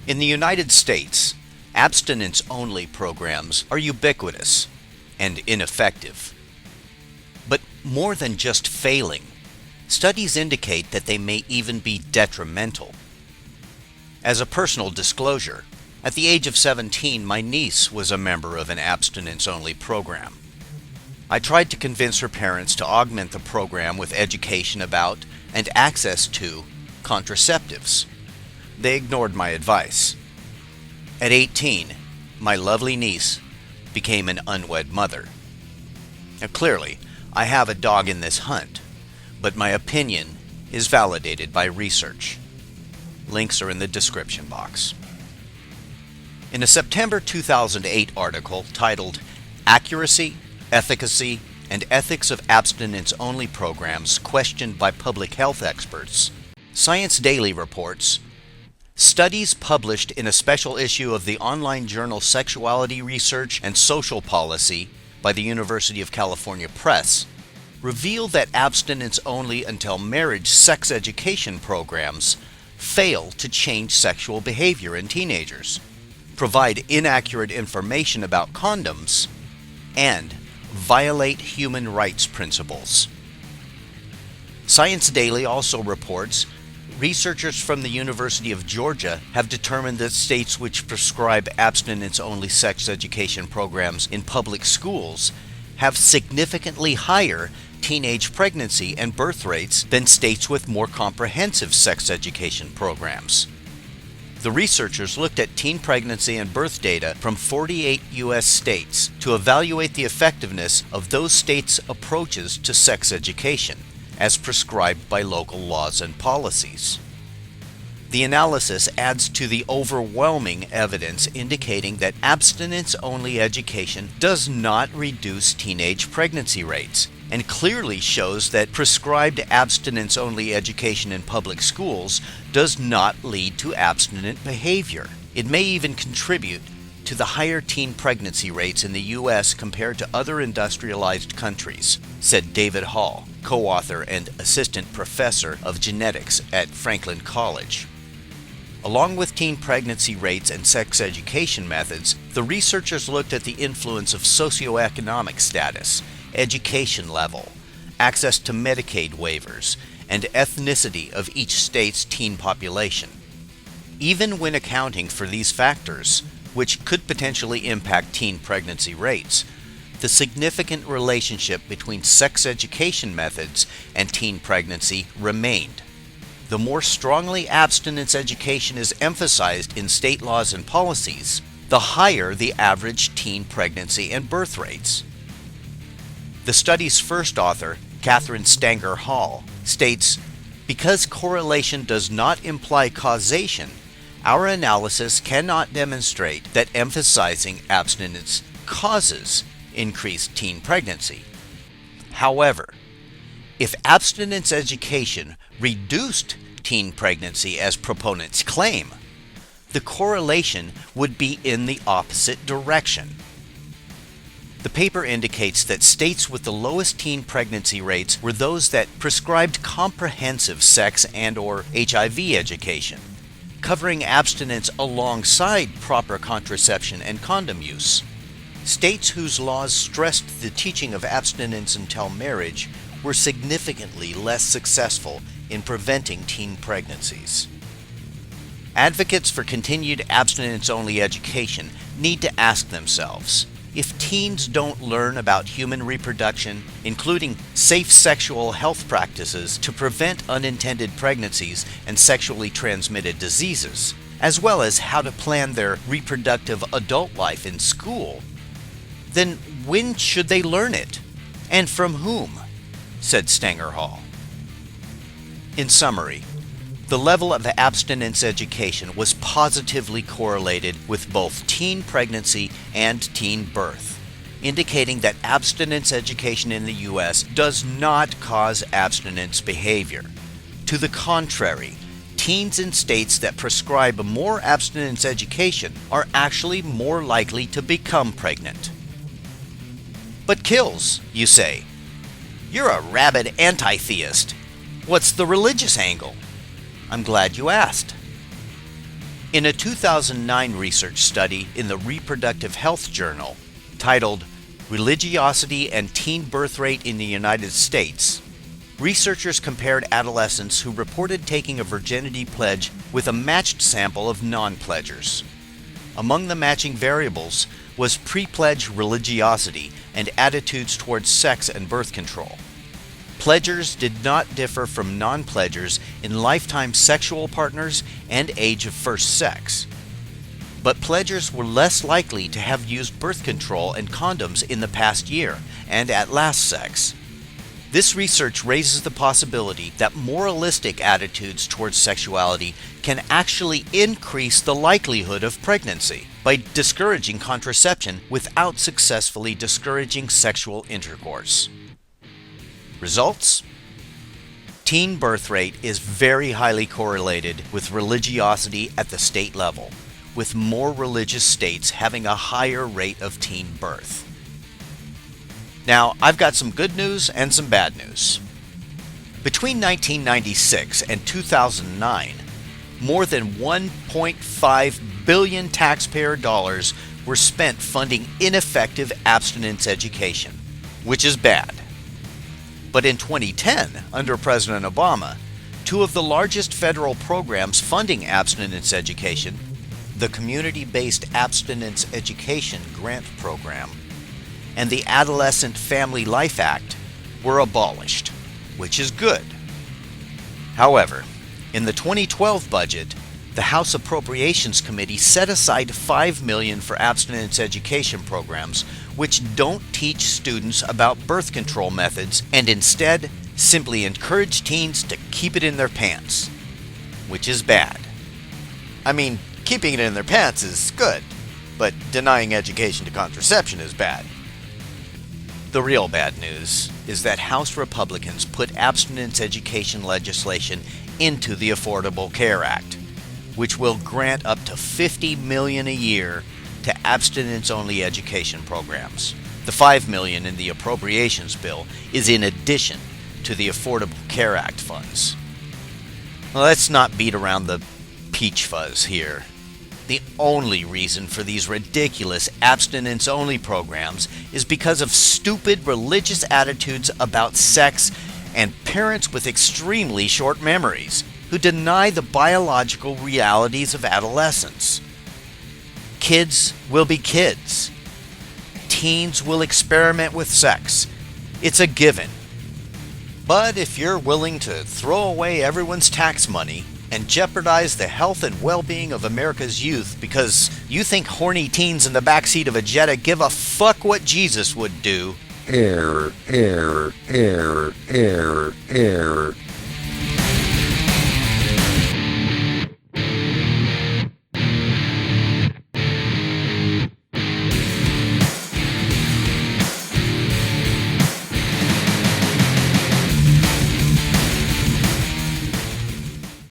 In the United States, abstinence-only programs are ubiquitous and ineffective. But more than just failing, studies indicate that they may even be detrimental. As a personal disclosure, at the age of 17, my niece was a member of an abstinence-only program. I tried to convince her parents to augment the program with education about and access to contraceptives. They ignored my advice. At 18, my lovely niece became an unwed mother. Now, clearly, I have a dog in this hunt, but my opinion is validated by research. Links are in the description box. In a September 2008 article titled "Accuracy, Efficacy, and Ethics of Abstinence-Only Programs Questioned by Public Health Experts," Science Daily reports, studies published in a special issue of the online journal Sexuality Research and Social Policy by the University of California Press reveal that abstinence-only until marriage sex education programs fail to change sexual behavior in teenagers, provide inaccurate information about condoms, and violate human rights principles. Science Daily also reports researchers from the University of Georgia have determined that states which prescribe abstinence-only sex education programs in public schools have significantly higher teenage pregnancy and birth rates than states with more comprehensive sex education programs. The researchers looked at teen pregnancy and birth data from 48 U.S. states to evaluate the effectiveness of those states' approaches to sex education, as prescribed by local laws and policies. The analysis adds to the overwhelming evidence indicating that abstinence-only education does not reduce teenage pregnancy rates, and clearly shows that prescribed abstinence-only education in public schools does not lead to abstinent behavior. It may even contribute to the higher teen pregnancy rates in the U.S. compared to other industrialized countries, said David Hall, co-author and assistant professor of genetics at Franklin College. Along with teen pregnancy rates and sex education methods, the researchers looked at the influence of socioeconomic status, education level, access to Medicaid waivers, and ethnicity of each state's teen population. Even when accounting for these factors, which could potentially impact teen pregnancy rates, the significant relationship between sex education methods and teen pregnancy remained. The more strongly abstinence education is emphasized in state laws and policies, the higher the average teen pregnancy and birth rates. The study's first author, Catherine Stanger Hall, states, "Because correlation does not imply causation, our analysis cannot demonstrate that emphasizing abstinence causes increased teen pregnancy. However, if abstinence education reduced teen pregnancy as proponents claim, the correlation would be in the opposite direction." The paper indicates that states with the lowest teen pregnancy rates were those that prescribed comprehensive sex and/or HIV education, covering abstinence alongside proper contraception and condom use. States whose laws stressed the teaching of abstinence until marriage were significantly less successful in preventing teen pregnancies. Advocates for continued abstinence-only education need to ask themselves, if teens don't learn about human reproduction, including safe sexual health practices to prevent unintended pregnancies and sexually transmitted diseases, as well as how to plan their reproductive adult life in school, then when should they learn it? And from whom? Said Stanger Hall. In summary, the level of abstinence education was positively correlated with both teen pregnancy and teen birth, indicating that abstinence education in the U.S. does not cause abstinence behavior. To the contrary, teens in states that prescribe more abstinence education are actually more likely to become pregnant. But kills, you say? You're a rabid anti-theist. What's the religious angle? I'm glad you asked. In a 2009 research study in the Reproductive Health Journal titled Religiosity and Teen Birth Rate in the United States, researchers compared adolescents who reported taking a virginity pledge with a matched sample of non-pledgers. Among the matching variables was pre-pledge religiosity and attitudes towards sex and birth control. Pledgers did not differ from non-pledgers in lifetime sexual partners and age of first sex. But pledgers were less likely to have used birth control and condoms in the past year and at last sex. This research raises the possibility that moralistic attitudes towards sexuality can actually increase the likelihood of pregnancy by discouraging contraception without successfully discouraging sexual intercourse. Results? Teen birth rate is very highly correlated with religiosity at the state level, with more religious states having a higher rate of teen birth. Now, I've got some good news and some bad news. Between 1996 and 2009, more than $1.5 billion taxpayer dollars were spent funding ineffective abstinence education, which is bad. But in 2010, under President Obama, two of the largest federal programs funding abstinence education, the Community-Based Abstinence Education Grant Program and the Adolescent Family Life Act, were abolished, which is good. However, in the 2012 budget, the House Appropriations Committee set aside $5 million for abstinence education programs which don't teach students about birth control methods and instead simply encourage teens to keep it in their pants, which is bad. I mean, keeping it in their pants is good, but denying education to contraception is bad. The real bad news is that House Republicans put abstinence education legislation into the Affordable Care Act, which will grant up to $50 million a year to abstinence-only education programs. The $5 million in the appropriations bill is in addition to the Affordable Care Act funds. Well, let's not beat around the peach fuzz here. The only reason for these ridiculous abstinence-only programs is because of stupid religious attitudes about sex and parents with extremely short memories who deny the biological realities of adolescence. Kids will be kids. Teens will experiment with sex. It's a given. But if you're willing to throw away everyone's tax money and jeopardize the health and well-being of America's youth because you think horny teens in the backseat of a Jetta give a fuck what Jesus would do, Error.